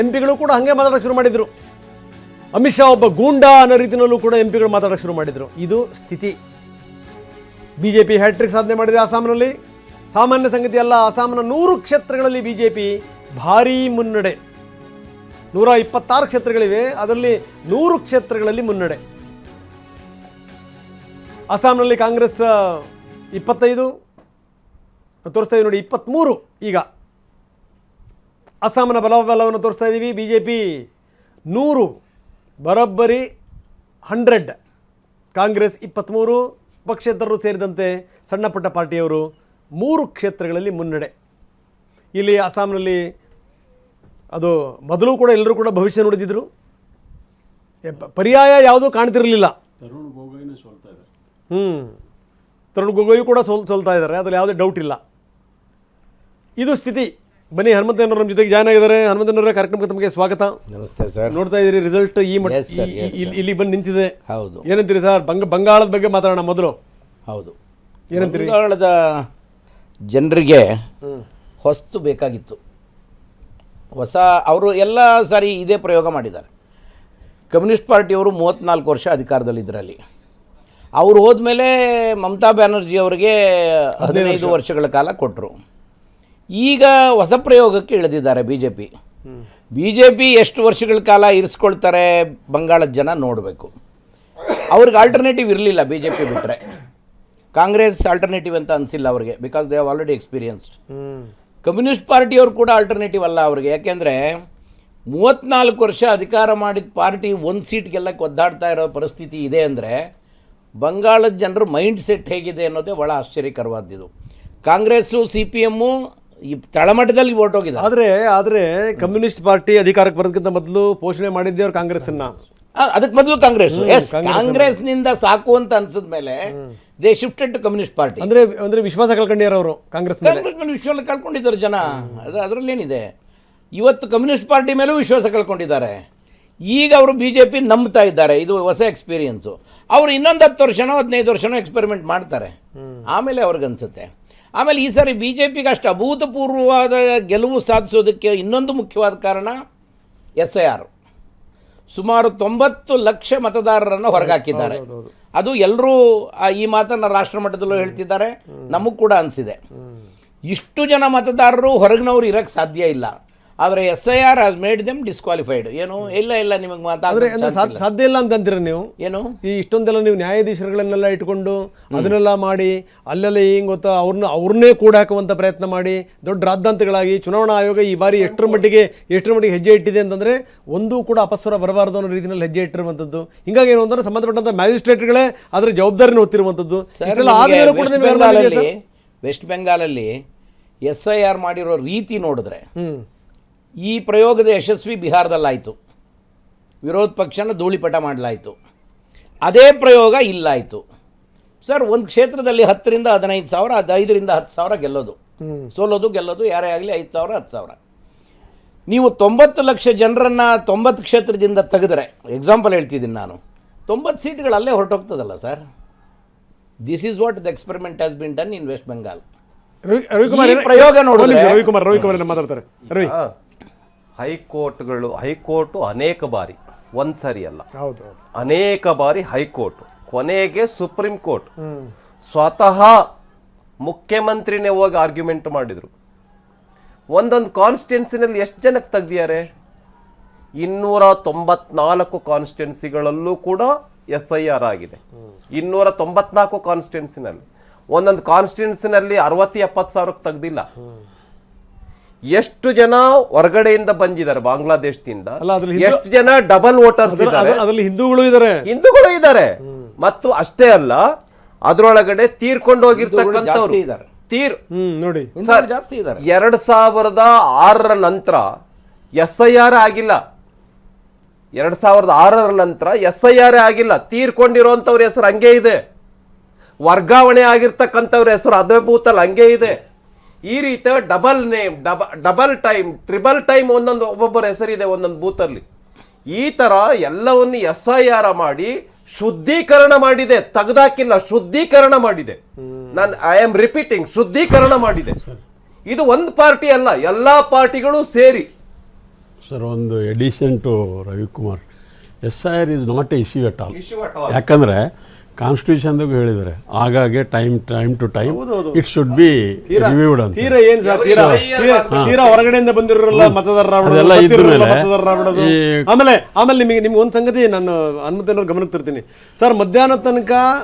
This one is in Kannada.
ಎಂಪಿಗಳು ಕೂಡ ಹಾಗೆ ಮಾತಾಡೋಕೆ ಶುರು ಮಾಡಿದರು. ಅಮಿತ್ ಶಾ ಒಬ್ಬ ಗೂಂಡಾ ಅನ್ನೋ ರೀತಿಯಲ್ಲೂ ಕೂಡ ಎಂಪಿಗಳು ಮಾತಾಡೋಕೆ ಶುರು ಮಾಡಿದರು. ಇದು ಸ್ಥಿತಿ. ಬಿಜೆಪಿ ಹ್ಯಾಟ್ರಿಕ್ ಸಾಧನೆ ಮಾಡಿದೆ ಅಸ್ಸಾಂನಲ್ಲಿ. ಸಾಮಾನ್ಯ ಸಂಗತಿ ಅಲ್ಲ. ಅಸ್ಸಾಂನ 100 ಕ್ಷೇತ್ರಗಳಲ್ಲಿ ಬಿಜೆಪಿ ಭಾರೀ ಮುನ್ನಡೆ. 126 ಕ್ಷೇತ್ರಗಳಿವೆ, ಅದರಲ್ಲಿ 100 ಕ್ಷೇತ್ರಗಳಲ್ಲಿ ಮುನ್ನಡೆ. ಅಸ್ಸಾಂನಲ್ಲಿ ಕಾಂಗ್ರೆಸ್ 25 ತೋರಿಸ್ತಾ ಇದೆ ನೋಡಿ, 23 ಈಗ ಅಸ್ಸಾಂನ ಬಲವನ್ನು ತೋರಿಸ್ತಾ ಇದ್ದೀವಿ. ಬಿಜೆಪಿ 100 ಬರೋಬ್ಬರಿ 100, ಕಾಂಗ್ರೆಸ್ 23, ಪಕ್ಷೇತರರು ಸೇರಿದಂತೆ ಸಣ್ಣ ಪುಟ್ಟ ಪಾರ್ಟಿಯವರು 3 ಕ್ಷೇತ್ರಗಳಲ್ಲಿ ಮುನ್ನಡೆ. ಇಲ್ಲಿ ಅಸ್ಸಾಂನಲ್ಲಿ ಅದು ಮೊದಲು ಕೂಡ ಎಲ್ಲರೂ ಕೂಡ ಭವಿಷ್ಯ ನುಡಿದಿದ್ರು. ಪರ್ಯಾಯ ಯಾವುದೂ ಕಾಣ್ತಿರಲಿಲ್ಲ. ತರುಣ್ ಗೊಗೊಯ್ ಕೂಡ ಸೋಲ್ತಾ ಇದ್ದಾರೆ, ಅದರಲ್ಲಿ ಯಾವುದೇ ಡೌಟ್ ಇಲ್ಲ. ಇದು ಸ್ಥಿತಿ. ಬನ್ನಿ, ಹನುಮಂತಯ್ಯನವರು ನಮ್ಮ ಜೊತೆಗೆ ಜಾಯ್ನ್ ಆಗಿದ್ದಾರೆ. ಹನುಮಂತಯ್ಯನವರ ಕಾರ್ಯಕ್ರಮಕ್ಕೆ ತಮಗೆ ಸ್ವಾಗತ. ನಮಸ್ತೆ ಸರ್. ನೋಡ್ತಾ ಇದ್ದೀರಿ ರಿಸಲ್ಟ್ ಇಲ್ಲಿ ಬಂದು ನಿಂತಿದೆ. ಹೌದು. ಏನಂತೀರಿ ಸರ್? ಬಂಗಾಳದ ಬಗ್ಗೆ ಮಾತಾಡೋಣ ಮೊದಲು. ಹೌದು, ಏನಂತೀರಿ? ಬಂಗಾಳದ ಜನರಿಗೆ ಹೊಸ್ತು ಬೇಕಾಗಿತ್ತು. ಹೊಸ ಅವರು ಎಲ್ಲ ಸಾರಿ ಇದೇ ಪ್ರಯೋಗ ಮಾಡಿದ್ದಾರೆ. ಕಮ್ಯುನಿಸ್ಟ್ ಪಾರ್ಟಿಯವರು 34 ವರ್ಷ ಅಧಿಕಾರದಲ್ಲಿದ್ದರಲ್ಲಿ. ಅವರು ಹೋದ್ಮೇಲೆ ಮಮತಾ ಬ್ಯಾನರ್ಜಿ ಅವರಿಗೆ 15 ವರ್ಷಗಳ ಕಾಲ ಕೊಟ್ಟರು. ಈಗ ಹೊಸ ಪ್ರಯೋಗಕ್ಕೆ ಇಳಿದಿದ್ದಾರೆ ಬಿ ಜೆ ಪಿ ಎಷ್ಟು ವರ್ಷಗಳ ಕಾಲ ಇರಿಸ್ಕೊಳ್ತಾರೆ ಬಂಗಾಳದ ಜನ ನೋಡಬೇಕು. ಅವ್ರಿಗೆ ಆಲ್ಟರ್ನೇಟಿವ್ ಇರಲಿಲ್ಲ ಬಿ ಜೆ ಪಿ ಬಿಟ್ಟರೆ. ಕಾಂಗ್ರೆಸ್ ಆಲ್ಟರ್ನೇಟಿವ್ ಅಂತ ಅನಿಸಿಲ್ಲ ಅವ್ರಿಗೆ, because they have already experienced. Communist ಪಾರ್ಟಿಯವರು ಕೂಡ ಆಲ್ಟರ್ನೇಟಿವ್ ಅಲ್ಲ ಅವ್ರಿಗೆ. ಯಾಕೆಂದರೆ 34 ವರ್ಷ ಅಧಿಕಾರ ಮಾಡಿದ ಪಾರ್ಟಿ ಒಂದು ಸೀಟ್ ಗೆಲ್ಲಕ್ಕೆ ಒದ್ದಾಡ್ತಾ ಇರೋ ಪರಿಸ್ಥಿತಿ ಇದೆ ಅಂದರೆ ಬಂಗಾಳದ ಜನರ ಮೈಂಡ್ ಸೆಟ್ ಹೇಗಿದೆ ಅನ್ನೋದೇ ಭಾಳ ಆಶ್ಚರ್ಯಕರವಾದ್ದು. ಕಾಂಗ್ರೆಸ್ಸು CPM ಈ ತಳಮಟ್ಟದಲ್ಲಿ ವೋಟ್ ಹೋಗಿದೆ. ಆದರೆ ಕಮ್ಯುನಿಸ್ಟ್ ಪಾರ್ಟಿ ಅಧಿಕಾರಕ್ಕೆ ಬರೋದಕ್ಕಿಂತ ಮೊದಲು ಪೋಷಣೆ ಮಾಡಿದ್ದೆ ಅವ್ರು ಕಾಂಗ್ರೆಸ್ಸನ್ನ. ಅದಕ್ಕೆ ಮೊದಲು ಕಾಂಗ್ರೆಸ್ನಿಂದ ಸಾಕು ಅಂತ ಅನ್ಸಿದ ಮೇಲೆ they shifted to communist party. ಅಂದ್ರೆ ವಿಶ್ವಾಸ ಕಳ್ಕೊಂಡಿದ್ದಾರೆ ಅವರು ಕಾಂಗ್ರೆಸ್ ವಿಶ್ವಾಸ ಕಳ್ಕೊಂಡಿದ್ದಾರೆ ಜನ. ಅದರಲ್ಲೇನಿದೆ, ಇವತ್ತು ಕಮ್ಯುನಿಸ್ಟ್ ಪಾರ್ಟಿ ಮೇಲೂ ವಿಶ್ವಾಸ ಕಳ್ಕೊಂಡಿದ್ದಾರೆ. ಈಗ ಅವರು BJP ನಂಬ್ತಾ ಇದ್ದಾರೆ. ಇದು ಹೊಸ ಎಕ್ಸ್ಪೀರಿಯನ್ಸು. ಅವರು ಇನ್ನೊಂದು 10 ವರ್ಷನೋ 15 ವರ್ಷನೋ ಎಕ್ಸ್ಪೆರಿಮೆಂಟ್ ಮಾಡ್ತಾರೆ, ಆಮೇಲೆ ಅವ್ರಿಗನ್ಸುತ್ತೆ. ಆಮೇಲೆ ಈ ಸಾರಿ BJPಗೆ ಅಷ್ಟು ಅಭೂತಪೂರ್ವವಾದ ಗೆಲುವು ಸಾಧಿಸೋದಕ್ಕೆ ಇನ್ನೊಂದು ಮುಖ್ಯವಾದ ಕಾರಣ SIR. ಸುಮಾರು 90 ಲಕ್ಷ ಮತದಾರರನ್ನು ಹೊರಗಾಕಿದ್ದಾರೆ. ಅದು ಎಲ್ಲರೂ ಈ ಮಾತನ್ನು ರಾಷ್ಟ್ರ ಮಟ್ಟದಲ್ಲೂ ಹೇಳ್ತಿದ್ದಾರೆ, ನಮಗೆ ಕೂಡ ಅನಿಸಿದೆ. ಇಷ್ಟು ಜನ ಮತದಾರರು ಹೊರಗಿನವ್ರು ಇರೋಕ್ಕೆ ಸಾಧ್ಯ ಇಲ್ಲ. ಆದರೆ SIR has made them disqualified. ಏನು ಇಲ್ಲ ನಿಮಗೆ ಸಾಧ್ಯ ಇಲ್ಲ ಅಂತಂತೀರ ನೀವು? ಏನು ಇಷ್ಟೊಂದೆಲ್ಲ ನೀವು ನ್ಯಾಯಾಧೀಶರುಗಳನ್ನೆಲ್ಲ ಇಟ್ಕೊಂಡು ಅದನ್ನೆಲ್ಲ ಮಾಡಿ ಅಲ್ಲೆಲ್ಲ ಹಿಂಗೆ ಗೊತ್ತಾ ಅವ್ರನ್ನೇ ಕೂಡ ಹಾಕುವಂಥ ಪ್ರಯತ್ನ ಮಾಡಿ ದೊಡ್ಡ ರಾದ್ಧಾಂತಗಳಾಗಿ ಚುನಾವಣಾ ಆಯೋಗ ಈ ಬಾರಿ ಎಷ್ಟರ ಮಟ್ಟಿಗೆ ಹೆಜ್ಜೆ ಇಟ್ಟಿದೆ ಅಂತಂದರೆ ಒಂದೂ ಕೂಡ ಅಪಸ್ವರ ಬರಬಾರ್ದು ಅನ್ನೋ ರೀತಿಯಲ್ಲಿ ಹೆಜ್ಜೆ ಇಟ್ಟಿರುವಂಥದ್ದು. ಹಿಂಗಾಗಿ ಏನು ಅಂತಂದ್ರೆ ಸಂಬಂಧಪಟ್ಟಂಥ ಮ್ಯಾಜಿಸ್ಟ್ರೇಟ್ಗಳೇ ಅದರ ಜವಾಬ್ದಾರಿನ ಹೊತ್ತಿರುವಂಥದ್ದು. ವೆಸ್ಟ್ ಬೆಂಗಾಲಲ್ಲಿ SIR ಮಾಡಿರೋ ರೀತಿ ನೋಡಿದ್ರೆ ಈ ಪ್ರಯೋಗದ ಯಶಸ್ವಿ ಬಿಹಾರದಲ್ಲಾಯಿತು. ವಿರೋಧ ಪಕ್ಷನ ಧೂಳಿಪಟ ಮಾಡಲಾಯಿತು. ಅದೇ ಪ್ರಯೋಗ ಇಲ್ಲಾಯಿತು. ಸರ್, ಒಂದು ಕ್ಷೇತ್ರದಲ್ಲಿ 10 ರಿಂದ 15 ಸಾವಿರ, 5 ರಿಂದ 10 ಸಾವಿರ ಗೆಲ್ಲೋದು, ಸೋಲೋದು ಗೆಲ್ಲೋದು ಯಾರೇ ಆಗಲಿ 5 ಸಾವಿರ 10 ಸಾವಿರ. ನೀವು 90 ಲಕ್ಷ ಜನರನ್ನು 90 ಕ್ಷೇತ್ರದಿಂದ ತೆಗೆದ್ರೆ, ಎಕ್ಸಾಂಪಲ್ ಹೇಳ್ತಿದ್ದೀನಿ ನಾನು, 90 ಸೀಟ್ಗಳು ಅಲ್ಲೇ ಹೊರಟೋಗ್ತದಲ್ಲ sir. This is what the experiment has been done in West Bengal. ಪ್ರಯೋಗ ರವಿಕುಮಾರ್ ಮಾತಾಡ್ತಾರೆ. ಹೈಕೋರ್ಟು ಅನೇಕ ಬಾರಿ, ಒಂದು ಸರಿ ಅಲ್ಲ, ಅನೇಕ ಬಾರಿ ಹೈಕೋರ್ಟ್, ಕೊನೆಗೆ ಸುಪ್ರೀಂ ಕೋರ್ಟ್ ಸ್ವತಃ ಮುಖ್ಯಮಂತ್ರಿನೇ ಹೋಗಿ ಆರ್ಗ್ಯುಮೆಂಟ್ ಮಾಡಿದ್ರು. ಒಂದೊಂದು ಕಾನ್ಸ್ಟಿಟ್ಯೂನ್ಸಿನಲ್ಲಿ ಎಷ್ಟು ಜನಕ್ಕೆ ತೆಗ್ದಿದ್ದಾರೆ? 294 ಕಾನ್ಸ್ಟಿಟ್ಯೂನ್ಸಿಗಳಲ್ಲೂ ಕೂಡ SIR ಆಗಿದೆ. 294 ಕಾನ್ಸ್ಟಿಟ್ಯೂನ್ಸಿನಲ್ಲಿ ಒಂದೊಂದು ಕಾನ್ಸ್ಟಿಟ್ಯೂನ್ಸಿನಲ್ಲಿ 60-70 ಸಾವಿರಕ್ಕೆ ತೆಗ್ದಿಲ್ಲ. ಎಷ್ಟು ಜನ ಹೊರಗಡೆಯಿಂದ ಬಂದಿದ್ದಾರೆ ಬಾಂಗ್ಲಾದೇಶದಿಂದ, ಎಷ್ಟು ಜನ ಡಬಲ್ ವೋಟರ್ಸ್ ಇದ್ದಾರೆ, ಹಿಂದೂಗಳು ಇದ್ದಾರೆ. ಮತ್ತು ಅಷ್ಟೇ ಅಲ್ಲ, ಅದರೊಳಗಡೆ ತೀರ್ಕೊಂಡು ಹೋಗಿರ್ತಕ್ಕಂಥವ್ರು ನೋಡಿ ಸರ್, 2006 ನಂತರ SIR ಆಗಿಲ್ಲ. 2006 ನಂತರ SIR ಆಗಿಲ್ಲ. ತೀರ್ಕೊಂಡಿರುವಂತವ್ರ ಹೆಸರು ಹಂಗೆ ಇದೆ, ವರ್ಗಾವಣೆ ಆಗಿರ್ತಕ್ಕಂಥವ್ರ ಹೆಸರು ಅದೇ ಬೂತಲ್ಲಿ ಹಂಗೆ ಇದೆ. ಈ ರೀತಿ double name, double time, triple time ಒಬ್ಬೊಬ್ಬರ ಹೆಸರಿದೆ ಒಂದೊಂದು ಬೂತಲ್ಲಿ. ಈ ತರ ಎಲ್ಲವನ್ನು SIR ಮಾಡಿ ಶುದ್ಧೀಕರಣ ಮಾಡಿದೆ, ತೆಗೆದಾಕಿಲ್ಲ, ಶುದ್ಧೀಕರಣ ಮಾಡಿದೆ. ಐ ಆಮ್ ರಿಪೀಟಿಂಗ್, ಶುದ್ಧೀಕರಣ ಮಾಡಿದೆ. ಇದು ಒಂದು ಪಾರ್ಟಿ ಅಲ್ಲ, ಎಲ್ಲಾ ಪಾರ್ಟಿಗಳು ಸೇರಿ ಸರ್ ಒಂದು addition to Ravikumar, SIR is not a issue at all. Issue at all. ಯಾಕಂದರೆ ಕಾನ್ಸ್ಟಿಟ್ಯೂಷನ್ದಾಗೂ ಹೇಳಿದ್ದಾರೆ ಆಗಾಗ್ಗೆ time to time it should be reviewed ಅಂತ. ತೀರಾ ಏನ್ ಸರ್, ತೀರಾ ಹೊರಗಡೆಯಿಂದ ಬಂದಿರೋಲ್ಲ ಮತದಾರರ ಅದೆಲ್ಲ ಇದ್ರ ಮೇಲೆ ಆಮೇಲೆ ನಿಮ್ಗೆ ಒಂದ್ ಸಂಗತಿ ನಾನು ಹನುಮಂತನವ್ರ ಗಮನಕ್ಕೆ ತರ್ತೀನಿ ಸರ್. ಮಧ್ಯಾಹ್ನ ತನಕ